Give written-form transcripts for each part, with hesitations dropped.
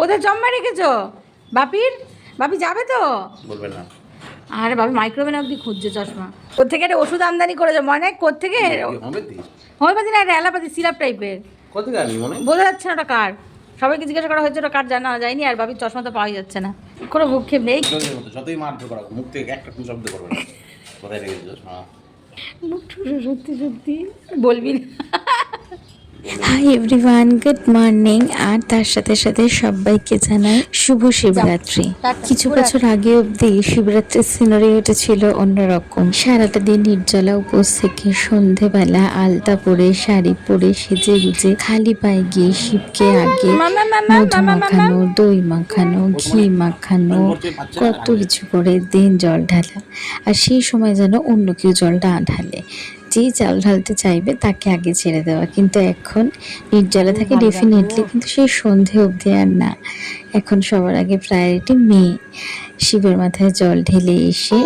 কোথায় জম্মা রেখেছো বাপির? বাপি যাবে তো? বলবে না। আরে বাপি মাইক্রোওভেন অবধি খুঁজছে চশমা। কোত্থেকে একটা ওষুধ আমদানি করেছে মনে? কোত্থেকে? হোমিওপ্যাথি না, একটা অ্যালোপ্যাথি সিরাপ টাইপের। কোথেকে আনলি মনে? বোঝা যাচ্ছে না ওটা কার। সবাইকে জিজ্ঞাসা করা হয়েছে ওটা কার, জানা যায়নি। আর বাপির চশমা তো পাওয়া যাচ্ছে না। কোনো ভূক্ষেপ নেই। যতই মারধর করা মুখ থেকে একটা কোনো শব্দ করবে না। কোথায় রেখেছিস চশমা? মুখ ঠুসে সত্যি সত্যি বলবি না। Hi everyone, good morning. আর তার সাথে সাথে সবাইকে জানাই শুভ শিবরাত্রি। কিছু বছর আগে অবধি শিবরাত্রির সিনারিওটা ছিল অন্যরকম। সারাটা দিন নির্জলা উপোস থেকে সন্ধেবেলা আলতা পরে, শাড়ি পরে, সেজে গুজে খালি পায়ে গিয়ে শিবকে আগে মধু মাখানো, দই মাখানো, ঘি মাখানো, কত কিছু করে দিন জল ঢালা। আর সেই সময় যেন অন্য কেউ জলটা ঢালে, যেই জল ঢালতে চাইবে তাকে আগে ছেড়ে দেওয়া। কিন্তু এখন নির্জলা থাকে ডেফিনেটলি, কিন্তু সেই সন্ধে অবধি আর না। এখন সবার আগে প্রায়োরিটি মেয়ে। শিবের মাথায় জল ঢেলে এসে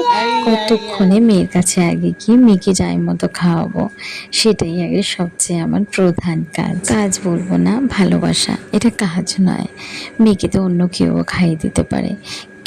কতক্ষণে মেয়ের কাছে আগে গিয়ে মেয়েকে যাই মতো খাওয়াবো, সেটাই আগে সবচেয়ে আমার প্রধান কাজ। কাজ বলবো না, ভালোবাসা। এটা কাজ নয়, মেয়েকে তো অন্য কেউ খাইয়ে দিতে পারে,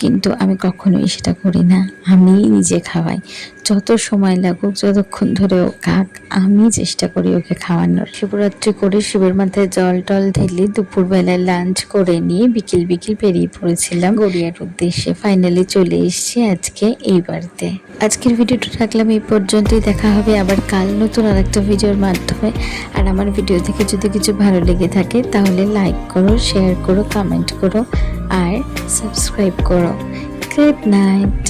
কিন্তু আমি কখনোই সেটা করি না। আমি নিজে খাওয়াই, যত সময় লাগুক, যতক্ষণ ধরে ও খাক, আমি চেষ্টা করি ওকে খাওয়ানোর। শিবরাত্রি করে শিবের মাথায় জল টল ঢেলে দুপুরবেলায় লাঞ্চ করে নিয়ে বিকেল বেরিয়ে পড়েছিলাম গড়িয়ার উদ্দেশ্যে। ফাইনালি চলে এসেছি আজকে এই বাড়িতে। আজকের ভিডিওটা রাখলাম এই পর্যন্তই। দেখা হবে আবার কাল নতুন আর একটা ভিডিওর মাধ্যমে। আর আমার ভিডিও থেকে যদি কিছু ভালো লেগে থাকে তাহলে লাইক করো, শেয়ার করো, কমেন্ট করো আর সাবস্ক্রাইব করো। Good night.